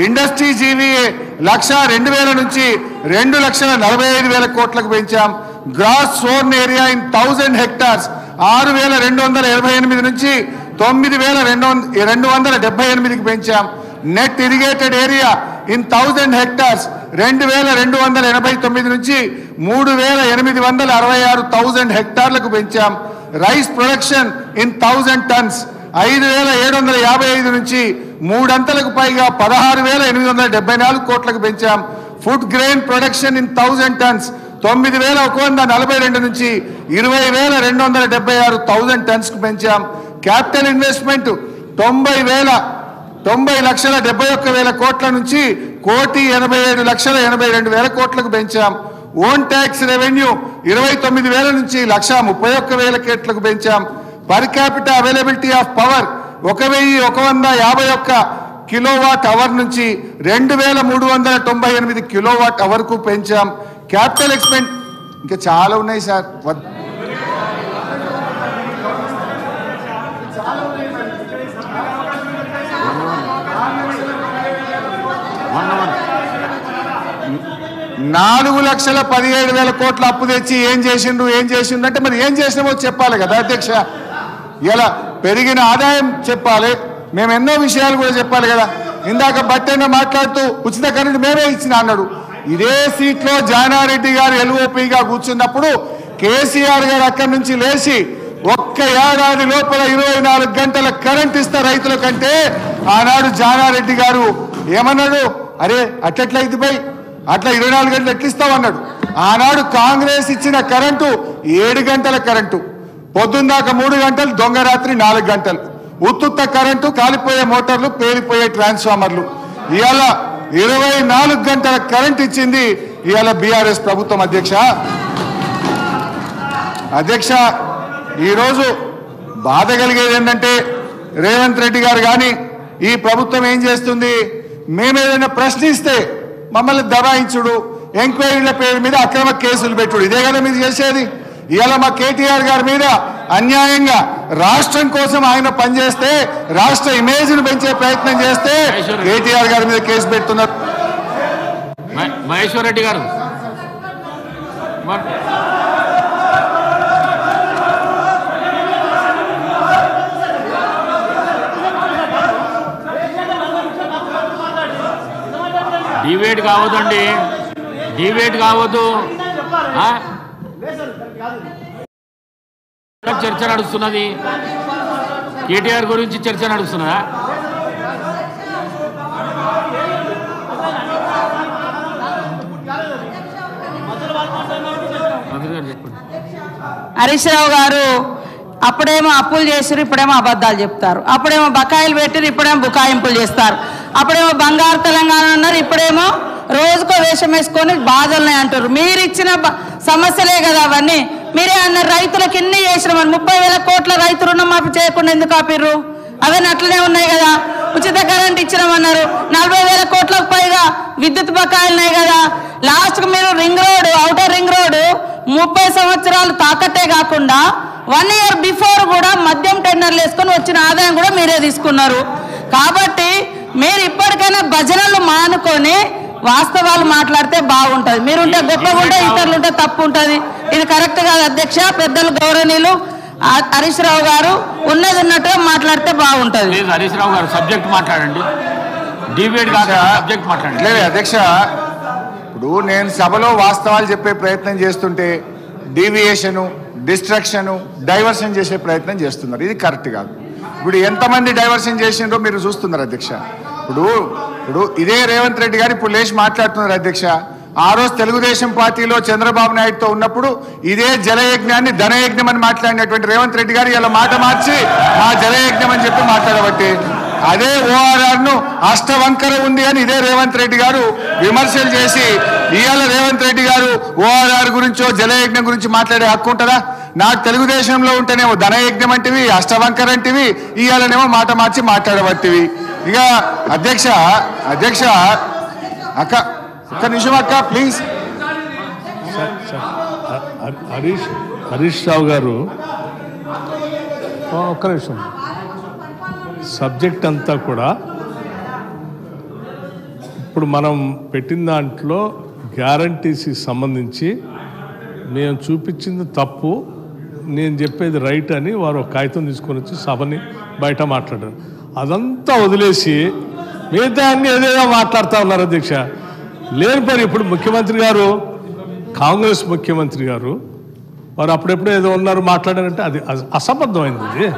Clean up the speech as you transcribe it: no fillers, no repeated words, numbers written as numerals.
Industry GVA 1,02,000 నుంచి 2,45,000 కోట్లకు పెంచాం. Gross sown area in 1000 hectares 6,288 నుంచి 9,278కి పెంచాం. Net irrigated area in 1000 hectares 2,289 నుంచి 3,866 హెక్టార్లకు పెంచాం. రైస్ ప్రొడక్షన్ ఇన్ 1000 tons 5,755 నుంచి 3 అంతలకు పైగా 16,874 కోట్లకు పెంచాం. Food grain production in 1000 tons 9,142 నుంచి 20,276 టన్స్కు పెంచాం. క్యాపిటల్ ఇన్వెస్ట్మెంట్ 90,71,000 కోట్ల నుంచి 1,87,82,000 కోట్లకు పెంచాం. ఓన్ ట్యాక్స్ రెవెన్యూ 29,000 నుంచి 1,31,000 కోట్లకు పెంచాం. Per capital availability of power 1,151 kilowatt hour నుంచి 2,398 కిలోవాట్ అవర్కు పెంచాం. క్యాపిటల్ ఎక్స్పెండ్ ఇంకా చాలా ఉన్నాయి సార్. 4,17,000 కోట్ల అప్పు తెచ్చి ఏం చేసిండు అంటే మరి ఏం చేసినామో చెప్పాలి కదా అధ్యక్ష. ఇలా పెరిగిన ఆదాయం చెప్పాలి, మేము ఎన్నో విషయాలు కూడా చెప్పాలి కదా. ఇందాక బట్టైనా మాట్లాడుతూ ఉచిత కరెంటు మేమే ఇచ్చిన అన్నాడు. ఇదే సీట్లో జానారెడ్డి గారు ఎల్ఓపిగా కూర్చున్నప్పుడు కేసీఆర్ గారు అక్కడి నుంచి లేచి ఒక్క ఏడాది లోపల 24 గంటల కరెంట్ ఇస్తా రైతుల కంటే ఆనాడు జానారెడ్డి గారు ఏమన్నాడు, అరే అట్లెట్లయితే పై అట్లా 24 గంటలు ఎట్లిస్తామన్నాడు. ఆనాడు కాంగ్రెస్ ఇచ్చిన కరెంటు 7 గంటల కరెంటు, పొద్దున్నాక 3 గంటలు, దొంగ రాత్రి 4 గంటలు, ఉత్తుత్త కరెంటు, కాలిపోయే మోటార్లు, పేలిపోయే ట్రాన్స్ఫార్మర్లు. ఇవాళ 24 గంటల కరెంట్ ఇచ్చింది ఇవాళ బీఆర్ఎస్ ప్రభుత్వం అధ్యక్ష. ఈరోజు బాధ కలిగేది ఏంటంటే రేవంత్ రెడ్డి గారు కానీ ఈ ప్రభుత్వం ఏం చేస్తుంది, మేమేదైనా ప్రశ్నిస్తే మమ్మల్ని దబాయించుడు, ఎంక్వైరీల పేరు మీద అక్రమ కేసులు పెట్టుడు, ఇదే కదా మీరు చేసేది. ఇవాళ మా కేటీఆర్ గారి మీద అన్యాయంగా రాష్ట్రం కోసం ఆయన పనిచేస్తే, రాష్ట్ర ఇమేజ్ ను పెంచే ప్రయత్నం చేస్తే కేటీఆర్ గారి మీద కేసు పెడుతున్నారు. మహేశ్వర్ రెడ్డి గారు డిబేట్ కావద్దండి, డిబేట్ కావద్దు. చర్చ నడుస్తున్నది, కేటీఆర్ గురించి చర్చ నడుస్తున్నదా? హరీష్ రావు గారు అప్పుడేమో అప్పులు చేసారు, ఇప్పుడేమో అబద్ధాలు చెప్తారు. అప్పుడేమో బకాయిలు పెట్టారు, ఇప్పుడేమో బుకాయింపులు చేస్తారు. అప్పుడేమో బంగారు తెలంగాణ అన్నారు, ఇప్పుడేమో రోజుకో వేషం వేసుకొని బాధలున్నాయి అంటారు. మీరు ఇచ్చిన సమస్యలే కదా అవన్నీ. మీరే అన్నారు రైతులకు ఎన్ని చేసినామని, 30,000 కోట్ల రైతు రుణమాఫీ చేయకుండా ఎందుకు ఆపిర్రు? అవన్నీ అట్లనే ఉన్నాయి కదా. ఉచిత కరెంట్ ఇచ్చినామన్నారు, 40,000 కోట్లకు పైగా విద్యుత్ బకాయిలు ఉన్నాయి కదా. లాస్ట్కు మీరు ring road, outer ring road 30 సంవత్సరాలు తాకట్టే కాకుండా 1 year బిఫోర్ కూడా మద్యం టెండర్లు వేసుకొని వచ్చిన ఆదాయం కూడా మీరే తీసుకున్నారు. కాబట్టి మీరు ఇప్పటికైనా భజనలు మానుకొని వాస్తవాలు మాట్లాడితే బాగుంటుంది. మీరుంటే గొప్పగా ఉంటే, ఇతరులుంటే తప్పు ఉంటుంది. ఇది కరెక్ట్ కాదు అధ్యక్ష. పెద్దలు గౌరవనీయులు హరీష్ రావు గారు ఉన్నది ఉన్నట్టుగా మాట్లాడితే బాగుంటుంది. హరీష్ రావు గారు సబ్జెక్ట్ మాట్లాడండి, డిబేట్ కాదు సబ్జెక్ట్ మాట్లాడండి. లేదు అధ్యక్ష, ఇప్పుడు నేను సభలో వాస్తవాలు చెప్పే ప్రయత్నం చేస్తుంటే డీవియేషను, డిస్ట్రాక్షను, డైవర్షన్ చేసే ప్రయత్నం చేస్తున్నారు. ఇది కరెక్ట్ కాదు. ఇప్పుడు ఎంతమంది డైవర్షన్ చేసిండ్రో మీరు చూస్తున్నారు అధ్యక్ష. ఇప్పుడు ఇదే రేవంత్ రెడ్డి గారు ఇప్పుడు లేచి మాట్లాడుతున్నారు అధ్యక్ష. ఆ రోజు తెలుగుదేశం పార్టీలో చంద్రబాబు నాయుడుతో ఉన్నప్పుడు ఇదే జలయజ్ఞాన్ని ధనయజ్ఞం అని మాట్లాడినటువంటి రేవంత్ రెడ్డి గారు ఇలా మాట మార్చి మా జలయజ్ఞం అని చెప్పి మాట్లాడబట్టి, అదే ఓఆర్ఆర్ ను అష్టవంకర ఉంది అని ఇదే రేవంత్ రెడ్డి గారు విమర్శలు చేసి, ఇవాళ రేవంత్ రెడ్డి గారు ఓఆర్ఆర్ గురించో జలయజ్ఞం గురించి మాట్లాడే హక్కు ఉంటుందా? నాకు తెలుగుదేశంలో ఉంటేనేమో ధనయజ్ఞం అంటివి, అష్టవంకర అంటివి, ఇవాళనేమో మాట మార్చి మాట్లాడబట్టివి. ఇక అధ్యక్ష అక్క ఒక్క నిమిషం అక్క ప్లీజ్. హరీష్ రావు గారు ఒక్క నిమిషం. సబ్జెక్ట్ అంతా కూడా ఇప్పుడు మనం పెట్టిన దాంట్లో గ్యారంటీస్కి సంబంధించి మేము చూపించింది తప్పు, నేను చెప్పేది రైట్ అని వారు ఒక కాగితం తీసుకొని వచ్చి సభని బయట మాట్లాడారు. అదంతా వదిలేసి మిగతా అన్ని ఏదేదో మాట్లాడుతూ ఉన్నారు అధ్యక్ష. లేని పని ఇప్పుడు ముఖ్యమంత్రి గారు, కాంగ్రెస్ ముఖ్యమంత్రి గారు వారు అప్పుడెప్పుడో ఏదో ఉన్నారు మాట్లాడారంటే అది అసంబద్ధమైంది. ఇది